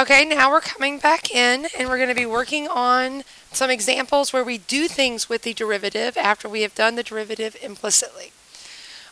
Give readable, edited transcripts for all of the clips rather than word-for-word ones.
Okay, now we're coming back in and we're going to be working on some examples where we do things with the derivative after we have done the derivative implicitly.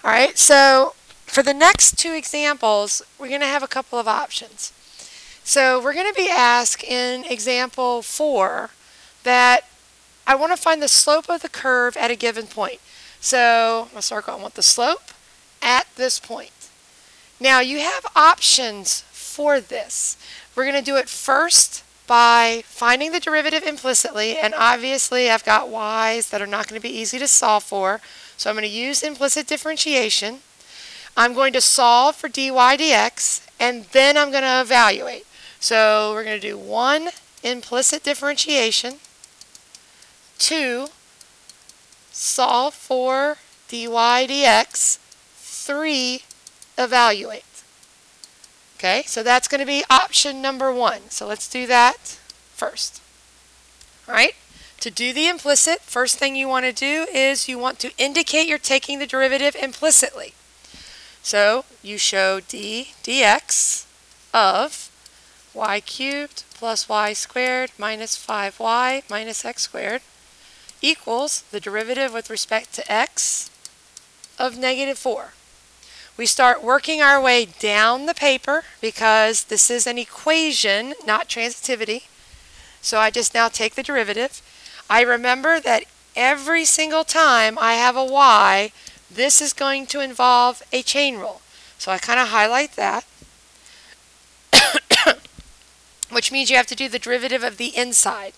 Alright, so for the next two examples, we're going to have a couple of options. So we're going to be asked in example 4 that I want to find the slope of the curve at a given point. So I'm going to circle, I want the slope at this point. Now you have options for this. We're going to do it first by finding the derivative implicitly, and obviously I've got y's that are not going to be easy to solve for, so I'm going to use implicit differentiation. I'm going to solve for dy dx, and then I'm going to evaluate. So we're going to do 1, implicit differentiation, 2, solve for dy dx, 3, evaluate. Okay, so that's going to be option number 1. So let's do that first. All right, to do the implicit, first thing you want to do is you want to indicate you're taking the derivative implicitly. So you show d dx of y cubed plus y squared minus 5y minus x squared equals the derivative with respect to x of -4. We start working our way down the paper because this is an equation, not transitivity. So I just now take the derivative. I remember that every single time I have a y, this is going to involve a chain rule. So I kind of highlight that, which means you have to do the derivative of the inside.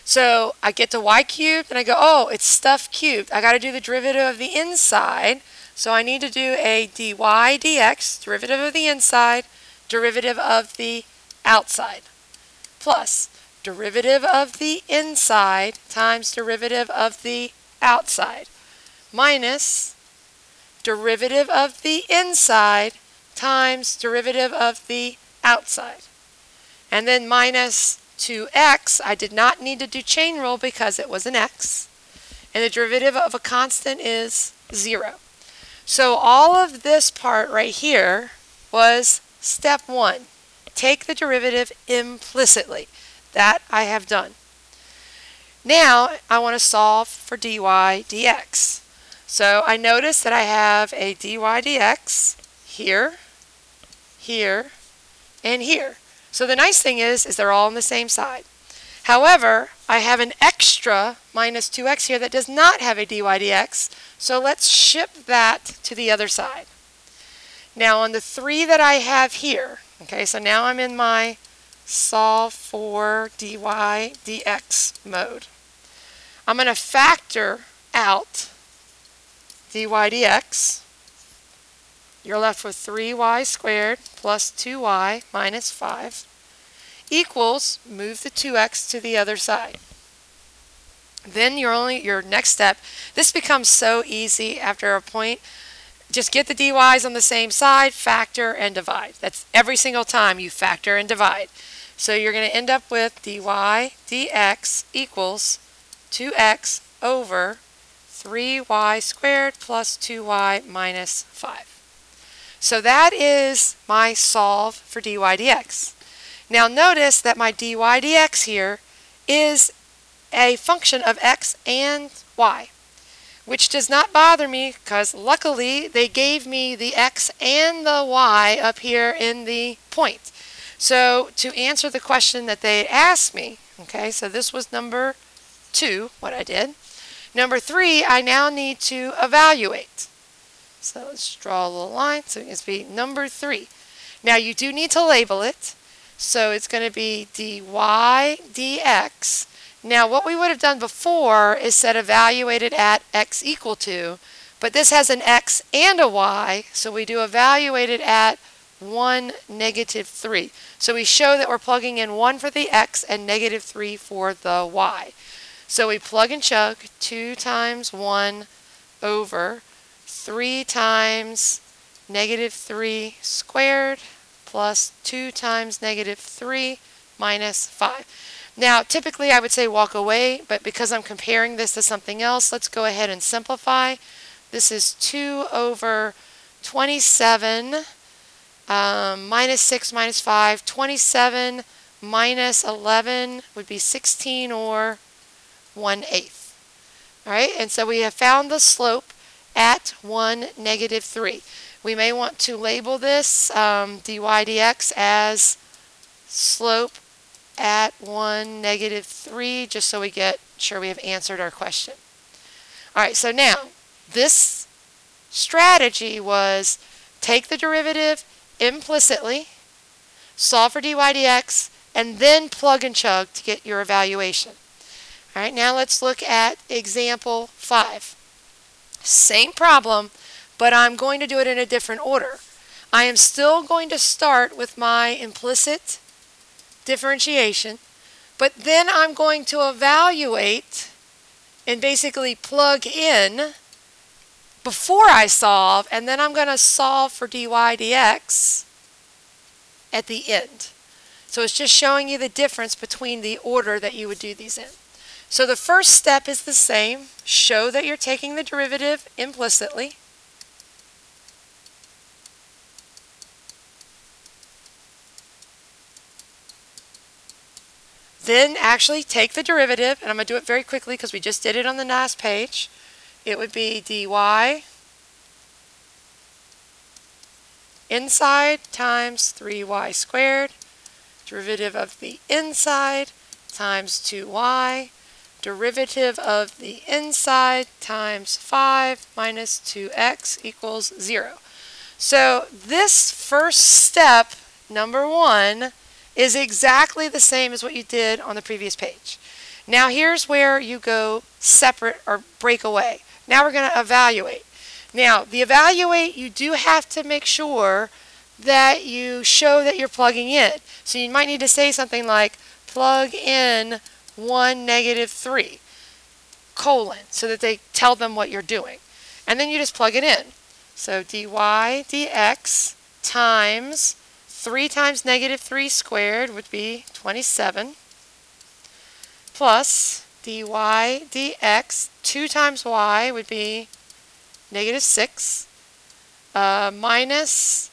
So I get to y cubed and I go, oh, it's stuff cubed. I got to do the derivative of the inside. So I need to do a dy dx, derivative of the inside, derivative of the outside, plus derivative of the inside times derivative of the outside, minus derivative of the inside times derivative of the outside. And then minus 2x, I did not need to do chain rule because it was an x. And the derivative of a constant is 0. So all of this part right here was step 1. Take the derivative implicitly. That I have done. Now I want to solve for dy dx. So I notice that I have a dy dx here, here, and here. So the nice thing is they're all on the same side. However, I have an extra minus 2x here that does not have a dy dx, so let's ship that to the other side. Now on the 3 that I have here, okay, so now I'm in my solve for dy dx mode. I'm going to factor out dy dx. You're left with 3y squared plus 2y minus 5 equals, move the 2x to the other side. Then your next step, this becomes so easy after a point, just get the dy's on the same side, factor and divide. That's every single time you factor and divide. So you're going to end up with dy dx equals 2x over 3y squared plus 2y minus 5. So that is my solve for dy dx. Now notice that my dy dx here is a function of x and y, which does not bother me because luckily they gave me the x and the y up here in the point. So to answer the question that they asked me, okay, so this was number 2, what I did. Number 3, I now need to evaluate. So let's draw a little line. So it's be number 3. Now you do need to label it. So it's going to be dy dx. Now what we would have done before is said evaluated at x equal to, but this has an x and a y, so we do evaluated at 1, -3. So we show that we're plugging in 1 for the x and -3 for the y. So we plug and chug 2 times 1 over 3 times -3 squared plus 2 times -3 minus 5. Now, typically I would say walk away, but because I'm comparing this to something else, let's go ahead and simplify. This is 2 over 27 minus 6 minus 5, 27 minus 11 would be 16 or 1/8. All right, and so we have found the slope at 1, negative 3. We may want to label this dy dx as slope at 1, negative 3, just so we get sure we have answered our question. All right, so now this strategy was take the derivative implicitly, solve for dy dx, and then plug and chug to get your evaluation. All right, now let's look at example 5. Same problem, but I'm going to do it in a different order. I am still going to start with my implicit differentiation, but then I'm going to evaluate and basically plug in before I solve, and then I'm going to solve for dy dx at the end. So it's just showing you the difference between the order that you would do these in. So the first step is the same. Show that you're taking the derivative implicitly. Then actually take the derivative, and I'm going to do it very quickly because we just did it on the last page. It would be dy inside times 3y squared, derivative of the inside times 2y, derivative of the inside times 5 minus 2x equals 0. So this first step, number 1, is exactly the same as what you did on the previous page. Now here's where you go separate or break away. Now we're going to evaluate. Now the evaluate, you do have to make sure that you show that you're plugging in. So you might need to say something like plug in 1, negative 3, colon, so that they tell them what you're doing. And then you just plug it in. So dy dx times 3 times negative 3 squared would be 27, plus dy dx 2 times y would be negative 6, minus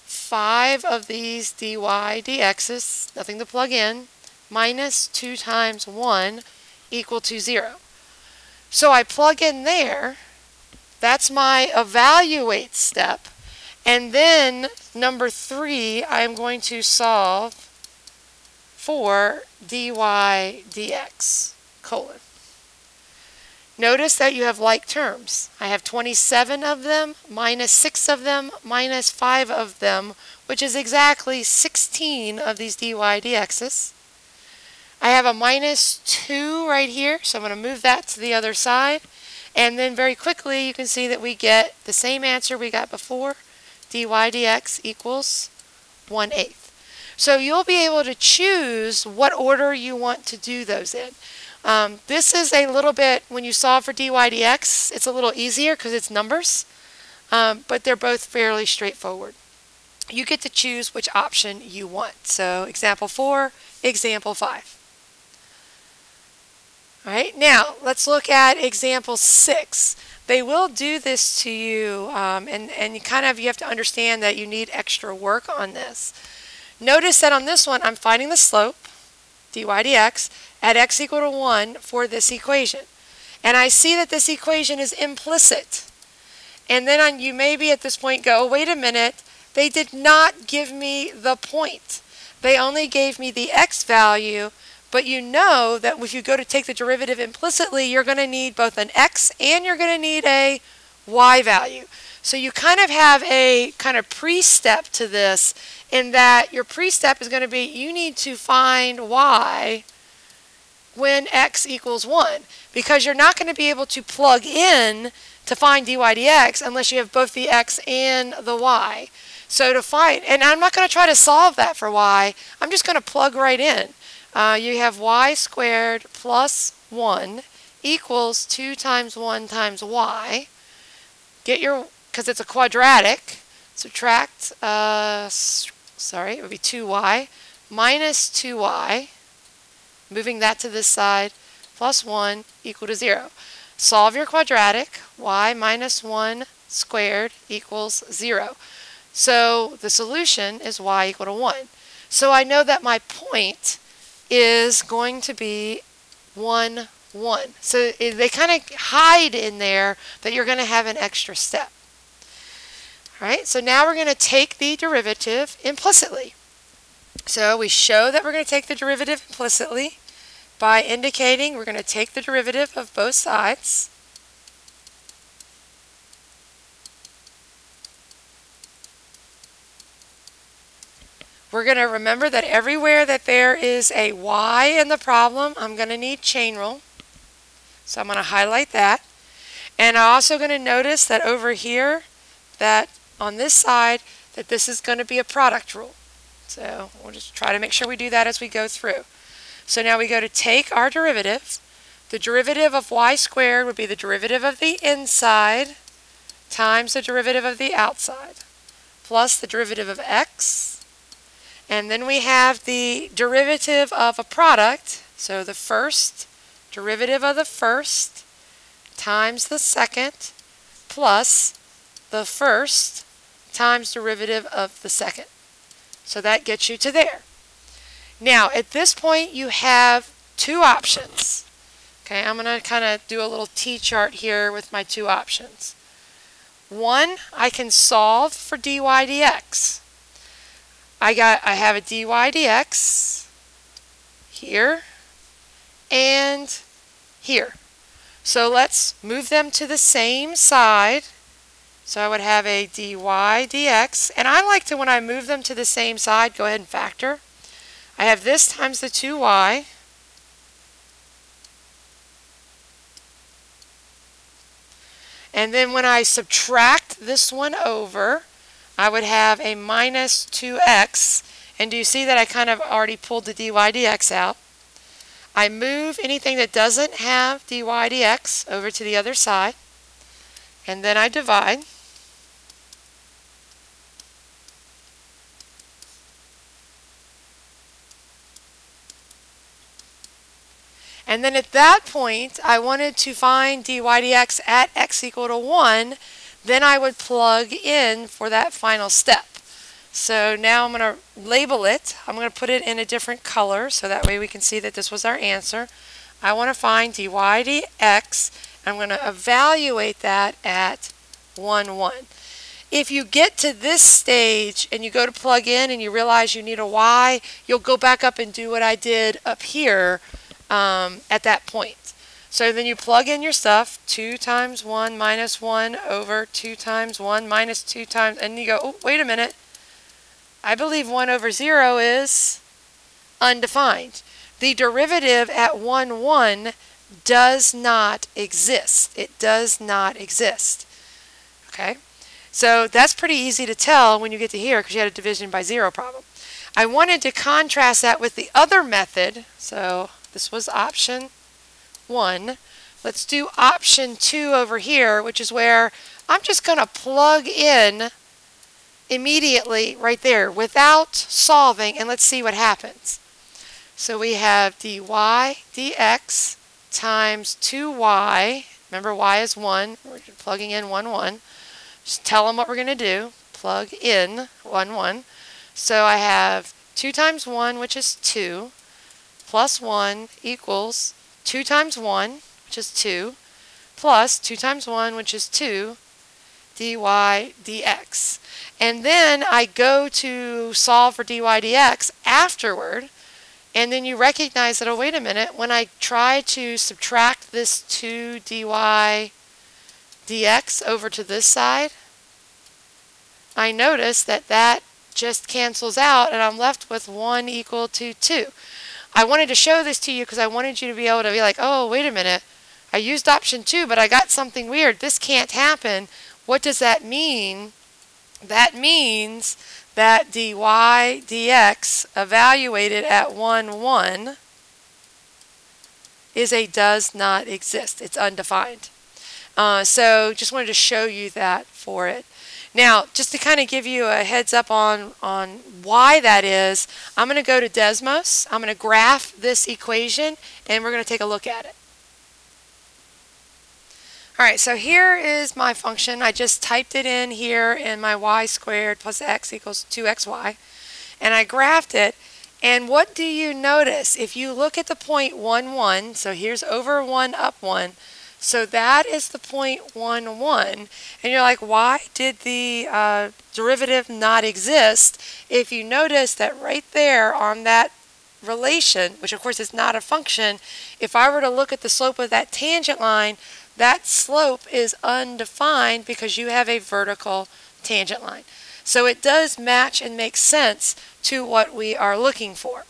5 of these dy dx's, nothing to plug in, minus 2 times 1 equal to 0. So I plug in there. That's my evaluate step. And then number 3, I'm going to solve for dy dx, colon. Notice that you have like terms. I have 27 of them, minus 6 of them, minus 5 of them, which is exactly 16 of these dy dx's. I have a minus 2 right here, so I'm going to move that to the other side. And then very quickly you can see that we get the same answer we got before. Dy dx equals 1/8. So you'll be able to choose what order you want to do those in. This is a little bit, when you solve for dy dx, it's a little easier because it's numbers, but they're both fairly straightforward. You get to choose which option you want. So example 4, example 5. All right, now let's look at example 6. They will do this to you, and you have to understand that you need extra work on this. Notice that on this one, I'm finding the slope, dy dx, at x equal to 1 for this equation. And I see that this equation is implicit. And then you maybe at this point go, wait a minute, they did not give me the point. They only gave me the x value. But you know that if you go to take the derivative implicitly, you're going to need both an x and you're going to need a y value. So you kind of have a kind of pre-step to this, in that your pre-step is going to be you need to find y when x equals 1, because you're not going to be able to plug in to find dy dx unless you have both the x and the y. So to find, and I'm not going to try to solve that for y, I'm just going to plug right in. You have y squared plus 1 equals 2 times 1 times y. Get your, because it's a quadratic, subtract, it would be 2y minus 2y, moving that to this side, plus 1 equal to 0. Solve your quadratic, y minus 1 squared equals 0. So the solution is y equal to 1. So I know that my point is going to be 1, 1. So they kind of hide in there that you're going to have an extra step. All right, so now we're going to take the derivative implicitly. So we show that we're going to take the derivative implicitly by indicating we're going to take the derivative of both sides. We're going to remember that everywhere that there is a y in the problem, I'm going to need chain rule. So I'm going to highlight that. And I'm also going to notice that over here, that on this side, that this is going to be a product rule. So we'll just try to make sure we do that as we go through. So now we go to take our derivative. The derivative of y squared would be the derivative of the inside times the derivative of the outside, plus the derivative of x. And then we have the derivative of a product, so the first derivative of the first times the second plus the first times derivative of the second. So that gets you to there. Now, at this point, you have two options. Okay, I'm going to kind of do a little T-chart here with my two options. One, I can solve for dy dx. I have a dy dx here and here. So let's move them to the same side. So I would have a dy dx, and I like to, when I move them to the same side, go ahead and factor. I have this times the 2y. And then when I subtract this one over, I would have a minus 2x. And do you see that I kind of already pulled the dy dx out? I move anything that doesn't have dy dx over to the other side. And then I divide. And then at that point, I wanted to find dy dx at x equal to 1. Then I would plug in for that final step. So now I'm going to label it. I'm going to put it in a different color so that way we can see that this was our answer. I want to find dy dx. I'm going to evaluate that at 1, 1. If you get to this stage and you go to plug in and you realize you need a y, you'll go back up and do what I did up here at that point. So then you plug in your stuff, 2 times 1 minus 1 over 2 times 1 minus 2 times, and you go, oh, wait a minute. I believe 1 over 0 is undefined. The derivative at 1, 1 does not exist. It does not exist. Okay? So that's pretty easy to tell when you get to here because you had a division by 0 problem. I wanted to contrast that with the other method. So this was option 1. Let's do option 2 over here, which is where I'm just going to plug in immediately right there without solving, and let's see what happens. So we have dy dx times 2y. Remember, y is 1. We're plugging in 1, 1. Just tell them what we're going to do. Plug in 1, 1. So I have 2 times 1, which is 2, plus 1 equals 2 times 1, which is 2, plus 2 times 1, which is 2, dy dx. And then I go to solve for dy dx afterward, and then you recognize that, oh, wait a minute, when I try to subtract this 2 dy dx over to this side, I notice that that just cancels out, and I'm left with 1 equal to 2. I wanted to show this to you because I wanted you to be able to be like, oh, wait a minute. I used option 2, but I got something weird. This can't happen. What does that mean? That means that dy dx evaluated at 1, 1 is a does not exist. It's undefined. So just wanted to show you that for it. Now, just to kind of give you a heads up on why that is, I'm going to go to Desmos. I'm going to graph this equation, and we're going to take a look at it. Alright, so here is my function. I just typed it in here in my y squared plus x equals 2xy. And I graphed it. And what do you notice? If you look at the point 1, 1, so here's over 1, up 1. So that is the point 1, 1. And you're like, why did the derivative not exist? If you notice that right there on that relation, which of course is not a function, if I were to look at the slope of that tangent line, that slope is undefined because you have a vertical tangent line. So it does match and make sense to what we are looking for.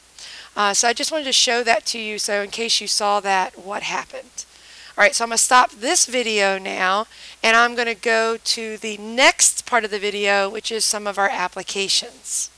So I just wanted to show that to you, so in case you saw that, what happened. Alright, so I'm going to stop this video now, and I'm going to go to the next part of the video, which is some of our applications.